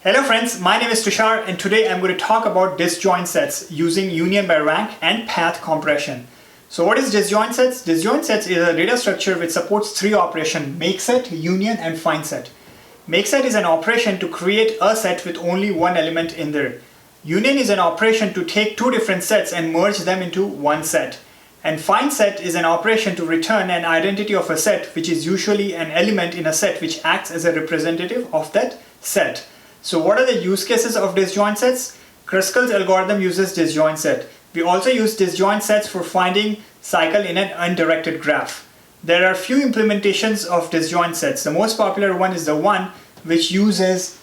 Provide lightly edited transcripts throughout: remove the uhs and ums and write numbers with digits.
Hello friends, my name is Tushar and today I'm going to talk about disjoint sets using union by rank and path compression. So what is disjoint sets? Disjoint sets is a data structure which supports three operations: makeSet, union and findSet. MakeSet is an operation to create a set with only one element in there. Union is an operation to take two different sets and merge them into one set. And findSet is an operation to return an identity of a set, which is usually an element in a set which acts as a representative of that set. So what are the use cases of disjoint sets? Kruskal's algorithm uses disjoint set. We also use disjoint sets for finding cycle in an undirected graph. There are few implementations of disjoint sets. The most popular one is the one which uses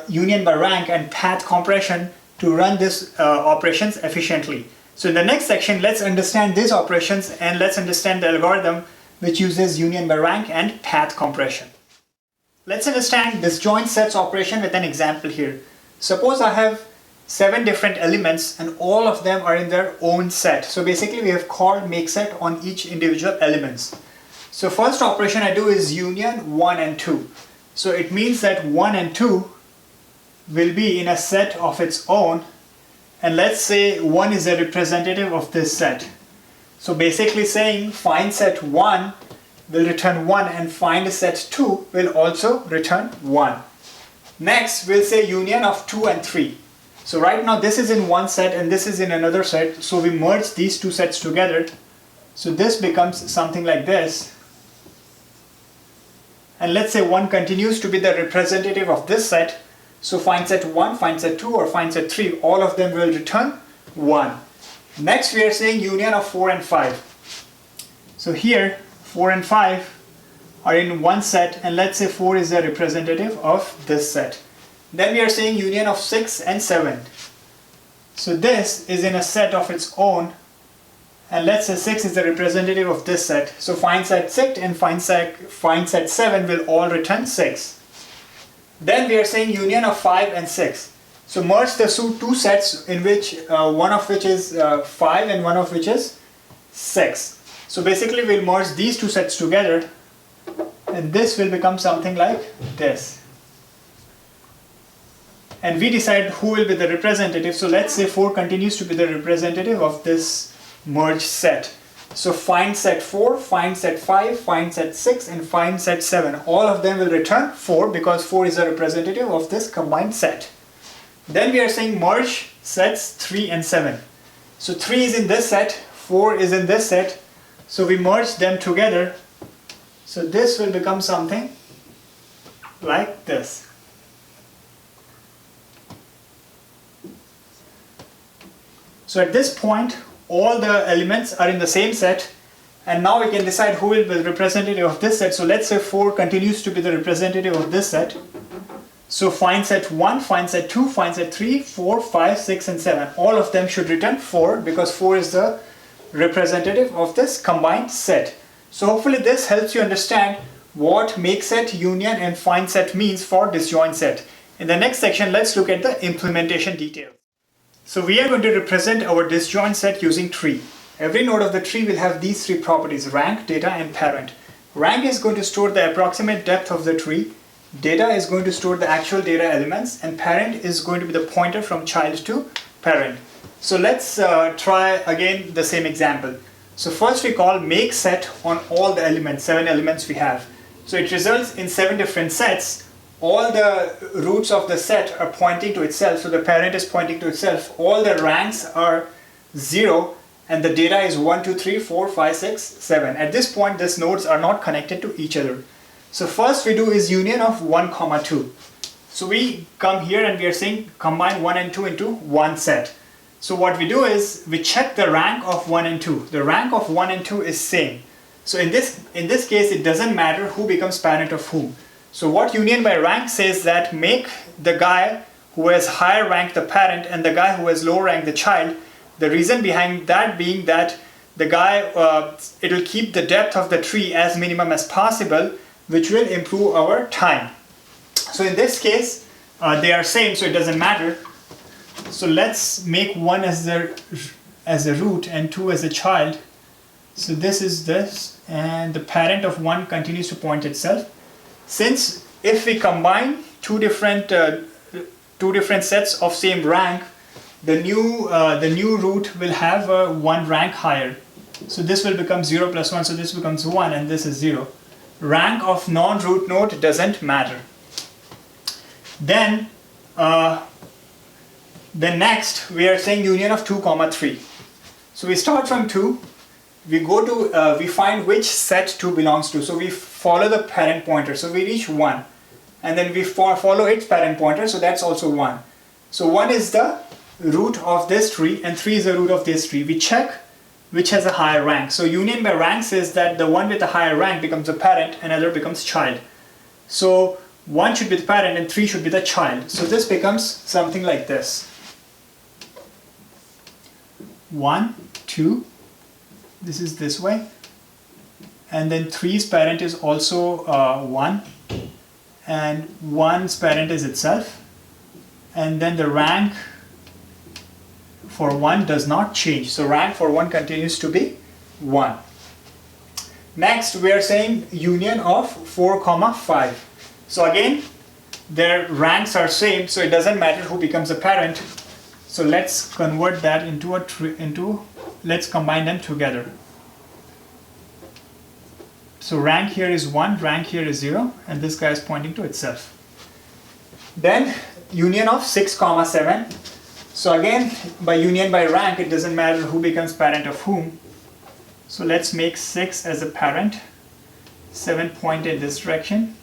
union by rank and path compression to run these operations efficiently. So in the next section, let's understand these operations and let's understand the algorithm which uses union by rank and path compression. Let's understand disjoint sets operation with an example here. Suppose I have 7 different elements and all of them are in their own set. So basically we have called makeSet on each individual elements. So first operation I do is union 1 and 2. So it means that 1 and 2 will be in a set of its own, and let's say 1 is a representative of this set. So basically saying findSet 1 will return 1 and findSet 2 will also return 1. Next we'll say union of 2 and 3. So right now this is in one set and this is in another set, so we merge these two sets together. So this becomes something like this. And let's say 1 continues to be the representative of this set. So findSet 1, findSet 2 or findSet 3, all of them will return 1. Next we are saying union of 4 and 5. So here 4 and 5 are in one set and let's say 4 is the representative of this set. Then we are saying union of 6 and 7. So this is in a set of its own and let's say 6 is the representative of this set. So findSet 6 and findSet 7 will all return 6. Then we are saying union of 5 and 6. So merge the two sets in which one of which is 5 and one of which is 6. So basically we'll merge these two sets together and this will become something like this. And we decide who will be the representative. So let's say 4 continues to be the representative of this merged set. So findSet 4, findSet 5, findSet 6 and findSet 7. All of them will return 4 because 4 is a representative of this combined set. Then we are saying merge sets 3 and 7. So 3 is in this set, 4 is in this set. So we merge them together. So this will become something like this. So at this point, all the elements are in the same set and now we can decide who will be the representative of this set. So let's say 4 continues to be the representative of this set. So findSet 1, findSet 2, findSet 3, 4, 5, 6 and 7. All of them should return 4 because 4 is the representative of this combined set. So hopefully this helps you understand what makeSet, union and findSet means for disjoint set. In the next section, let's look at the implementation details. So we are going to represent our disjoint set using tree. Every node of the tree will have these three properties: rank, data and parent. Rank is going to store the approximate depth of the tree. Data is going to store the actual data elements and parent is going to be the pointer from child to parent. So let's try again the same example. So first we call makeSet on all the elements, 7 elements we have. So it results in 7 different sets. All the roots of the set are pointing to itself, so the parent is pointing to itself. All the ranks are 0 and the data is 1, 2, 3, 4, 5, 6, 7. At this point these nodes are not connected to each other. So first we do is union of 1, 2. So we come here and we are saying combine 1 and 2 into one set. So what we do is we check the rank of 1 and 2. The rank of 1 and 2 is same. So in this case it doesn't matter who becomes parent of whom. So what union by rank says that make the guy who has higher rank the parent and the guy who has lower rank the child. The reason behind that being that the guy, it will keep the depth of the tree as minimum as possible, which will improve our time. So in this case they are same, so it doesn't matter. So let's make 1 as a root and 2 as a child. So this is this and the parent of 1 continues to point itself. Since if we combine two different two different sets of same rank, the new root will have one rank higher. So this will become 0 plus 1, so this becomes 1 and this is 0. Rank of non-root node doesn't matter. Then next we are saying union of 2 comma 3. So we start from 2, we go to we find which set 2 belongs to. So we follow the parent pointer, so we reach 1, and then we follow its parent pointer, so that's also 1. So 1 is the root of this tree and 3 is the root of this tree. We check which has a higher rank. So union by rank says that the one with a higher rank becomes a parent and other becomes child. So 1 should be the parent and 3 should be the child. So this becomes something like this. 1, 2, this is this way, and then 3's parent is also 1, and 1's parent is itself, and then the rank for 1 does not change. So rank for 1 continues to be 1. Next we are saying union of 4 comma 5. So again their ranks are same, so it doesn't matter who becomes a parent. So let's convert that into let's combine them together. So rank here is 1, rank here is 0, and this guy is pointing to itself. Then union of 6 comma 7. So again, by union by rank, it doesn't matter who becomes parent of whom. So let's make 6 as a parent, 7 point in this direction,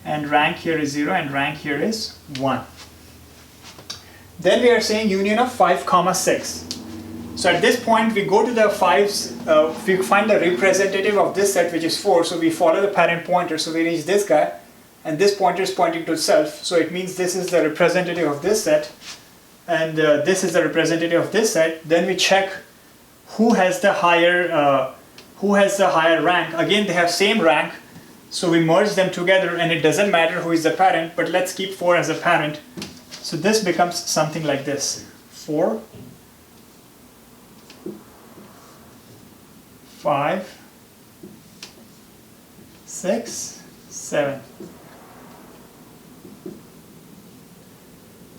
and rank here is 0 and rank here is 1. Then we are saying union of 5 comma 6. So at this point we go to the 5's, we find the representative of this set, which is 4, so we follow the parent pointer, so we reach this guy, and this pointer is pointing to itself, so it means this is the representative of this set, and this is the representative of this set. Then we check who has the higher rank. Again they have same rank, so we merge them together, and it doesn't matter who is the parent, but let's keep 4 as a parent. So this becomes something like this: 4, 5, 6, 7.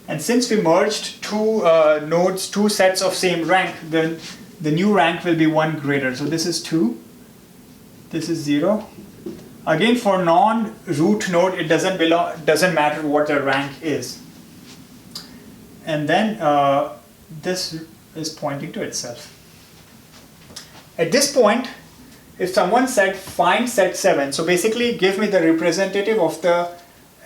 And since we merged two nodes, two sets of same rank, then the new rank will be 1 greater. So this is 2, this is 0. Again, for non-root node, it doesn't matter what the rank is. And then this is pointing to itself. At this point, if someone said find set 7, so basically give me the representative of the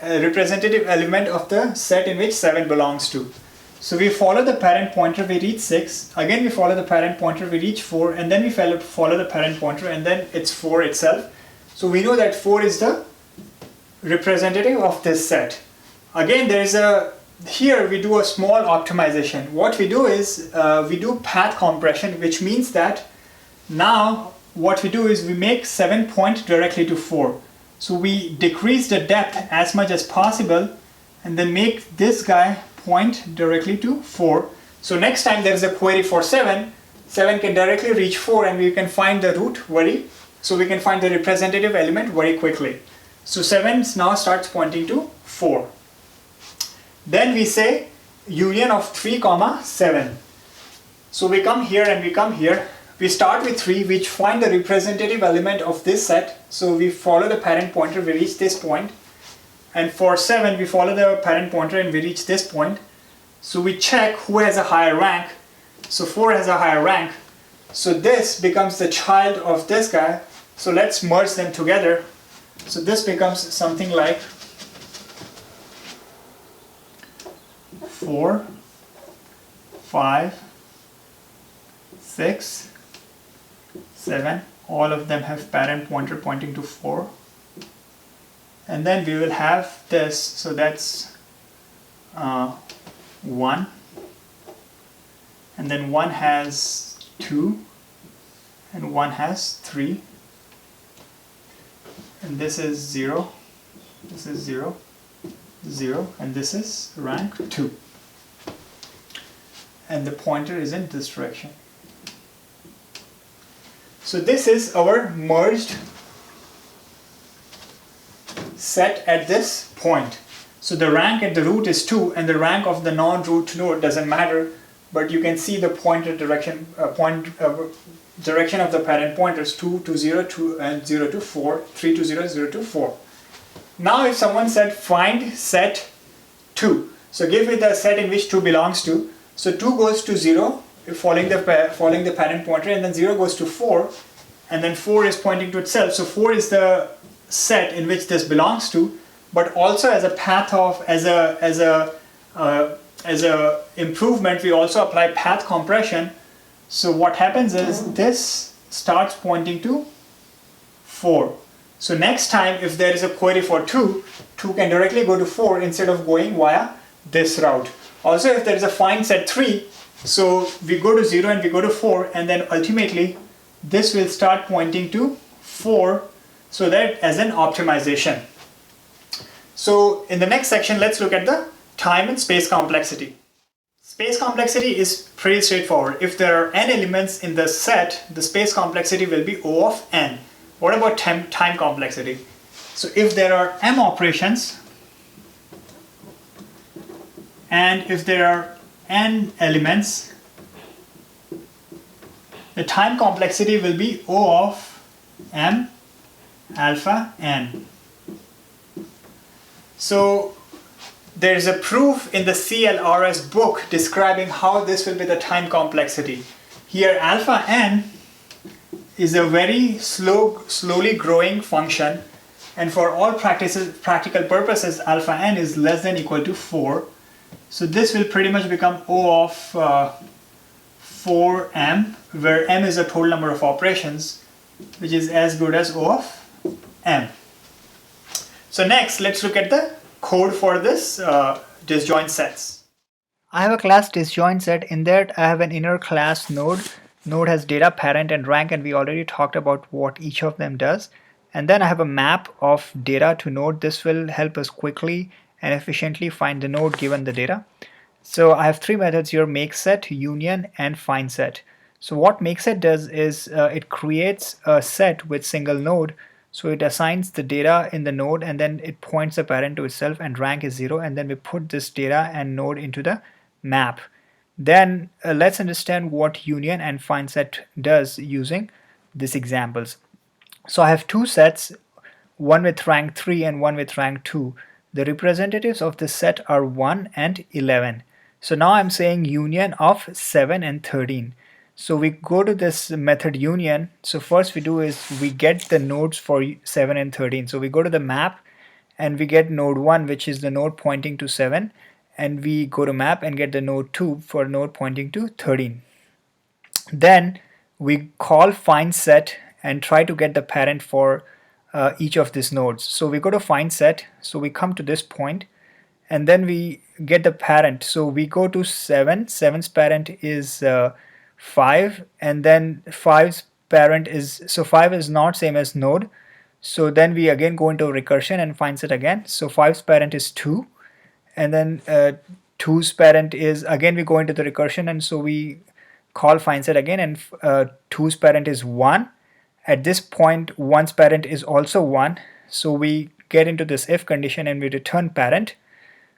representative element of the set in which 7 belongs to. So we follow the parent pointer, we reach 6, again we follow the parent pointer, we reach 4, and then we follow the parent pointer, and then it's 4 itself. So we know that 4 is the representative of this set. Again, there is here we do a small optimization. What we do is we do path compression, which means that now what we do is we make 7 point directly to 4. So we decrease the depth as much as possible and then make this guy point directly to 4. So next time there is a query for 7, 7 can directly reach 4 and we can find the root so we can find the representative element very quickly. So 7 now starts pointing to 4. Then we say union of 3 comma 7. So we come here and we come here. We start with 3, which find the representative element of this set. So we follow the parent pointer, we reach this point. And for 7, we follow the parent pointer and we reach this point. So we check who has a higher rank. So 4 has a higher rank. So this becomes the child of this guy. So let's merge them together. So this becomes something like 4, 5, 6, 7. All of them have parent pointer pointing to 4. And then we will have this, so that's 1. And then 1 has 2. And 1 has 3. And this is 0. This is 0. 0. And this is rank 2. And the pointer is in this direction. So this is our merged set at this point. So the rank at the root is 2 and the rank of the non-root node doesn't matter, but you can see the pointer direction direction of the parent pointers 2 to 0, 2 and 0 to 4, 3 to 0, 0 to 4. Now if someone said find set 2, so give me the set in which 2 belongs to. So 2 goes to 0 following the parent pointer, and then 0 goes to 4, and then 4 is pointing to itself. So 4 is the set in which this belongs to, but also as a path of as a improvement we also apply path compression. So what happens is this starts pointing to 4. So next time if there is a query for 2, 2 can directly go to 4 instead of going via this route. Also if there is a find set 3, so we go to 0 and we go to 4, and then ultimately this will start pointing to 4, so that as an optimization. So in the next section, let's look at the time and space complexity. Space complexity is pretty straightforward. If there are n elements in the set, the space complexity will be O of n. What about time complexity? So if there are m operations and if there are n elements, the time complexity will be O of m alpha n. So there is a proof in the CLRS book describing how this will be the time complexity. Here alpha n is a very slowly growing function, and for all practical purposes alpha n is less than equal to 4. So this will pretty much become O of 4m, where m is the total number of operations, which is as good as O of m. So next, let's look at the code for this disjoint sets. I have a class disjoint set. In that I have an inner class node. Node has data, parent and rank, and we already talked about what each of them does. And then I have a map of data to node. This will help us quickly and efficiently find the node given the data. So I have three methods here: makeSet, union, and findSet. So what makeSet does is it creates a set with single node. So it assigns the data in the node and then it points the parent to itself, and rank is 0, and then we put this data and node into the map. Then let's understand what union and findSet does using these examples. So I have two sets, one with rank 3 and one with rank 2. The representatives of this set are 1 and 11. So now I'm saying union of 7 and 13. So we go to this method union. So first we do is we get the nodes for 7 and 13. So we go to the map and we get node 1, which is the node pointing to 7, and we go to map and get the node 2 for node pointing to 13. Then we call findSet and try to get the parent for each of these nodes. So we go to findSet, so we come to this point and then we get the parent. So we go to 7, 7's parent is 5, and then 5's parent is, so 5 is not same as node. So then we again go into recursion and findSet again. So 5's parent is 2, and then 2's parent is, again we go into the recursion, and so we call findSet again, and 2's parent is 1. At this point 1's parent is also 1, so we get into this if condition and we return parent.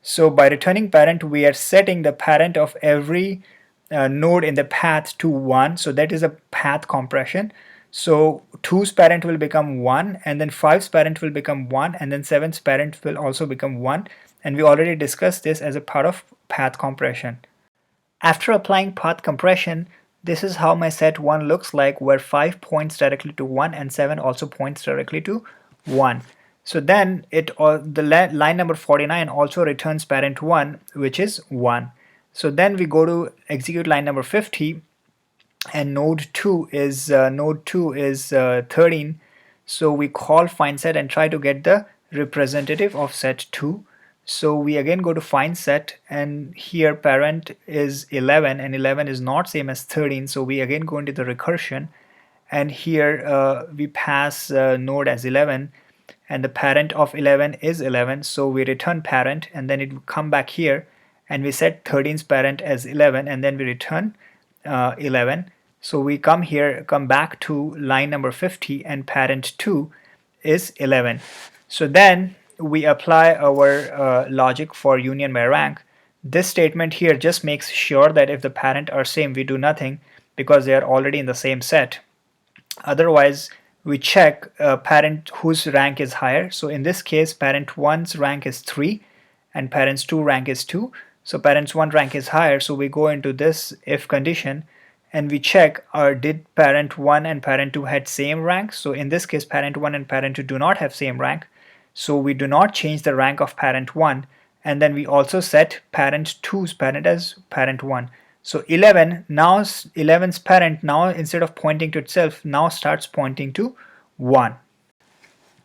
So by returning parent we are setting the parent of every node in the path to 1, so that is a path compression. So 2's parent will become 1, and then 5's parent will become 1, and then 7's parent will also become 1, and we already discussed this as a part of path compression. After applying path compression, this is how my set 1 looks like, where 5 points directly to 1 and 7 also points directly to 1. So then the line number 49 also returns parent 1, which is 1. So then we go to execute line number 50, and node 2 is 13. So we call findSet and try to get the representative of set 2. So we again go to findSet, and here parent is 11 and 11 is not same as 13. So we again go into the recursion, and here we pass node as 11, and the parent of 11 is 11. So we return parent, and then it will come back here and we set 13's parent as 11, and then we return 11. So we come back to line number 50, and parent 2 is 11. So then we apply our logic for union by rank, this statement here just makes sure that if the parent are same, we do nothing because they are already in the same set. Otherwise, we check parent whose rank is higher. So in this case, parent 1's rank is 3 and parents 2 rank is 2. So parents 1 rank is higher. So we go into this if condition and we check did parent 1 and parent 2 had same rank. So in this case, parent 1 and parent 2 do not have same rank. So we do not change the rank of parent 1. And then we also set parent 2's parent as parent 1. So 11, now 11's parent now instead of pointing to itself now starts pointing to 1.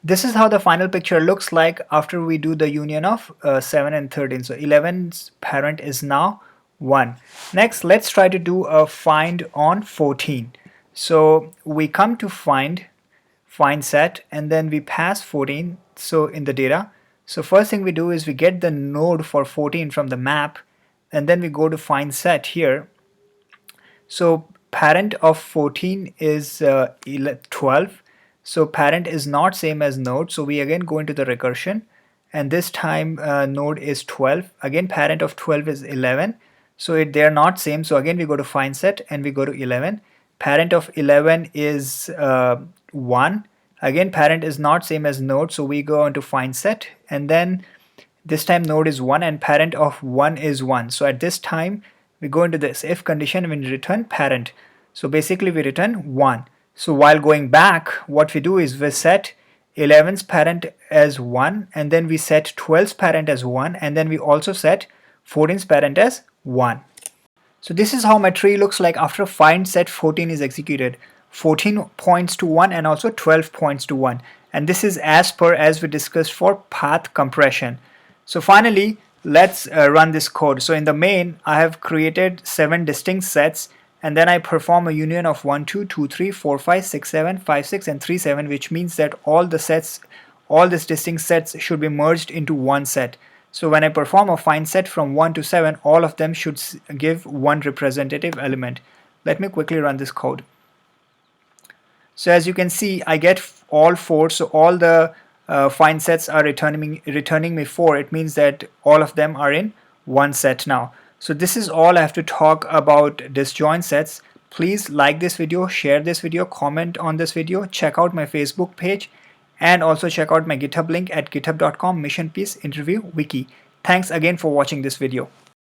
This is how the final picture looks like after we do the union of 7 and 13. So 11's parent is now 1. Next, let's try to do a find on 14. So we come to findSet and then we pass 14 so in the data. So first thing we do is we get the node for 14 from the map and then we go to findSet here. So parent of 14 is 12. So parent is not same as node. So we again go into the recursion and this time node is 12. Again parent of 12 is 11. So they are not same. So again we go to findSet and we go to 11. Parent of 11 is 1. Again parent is not same as node. So we go into findSet and then this time node is 1 and parent of 1 is 1. So at this time we go into this if condition and we return parent. So basically we return 1. So while going back, what we do is we set 11's parent as 1 and then we set 12's parent as 1 and then we also set 14's parent as 1. So this is how my tree looks like after findSet 14 is executed. 14 points to 1 and also 12 points to 1. And this is as we discussed for path compression. So finally, let's run this code. So in the main, I have created 7 distinct sets and then I perform a union of 1, 2, 2, 3, 4, 5, 6, 7, 5, 6 and 3, 7, which means that all these distinct sets should be merged into one set. So when I perform a findSet from 1 to 7, all of them should give one representative element. Let me quickly run this code. So as you can see, I get all 4. So all the findSets are returning me 4. It means that all of them are in one set now. So this is all I have to talk about disjoint sets. Please like this video, share this video, comment on this video, check out my Facebook page, and also check out my GitHub link at github.com mission peace interview wiki. Thanks again for watching this video.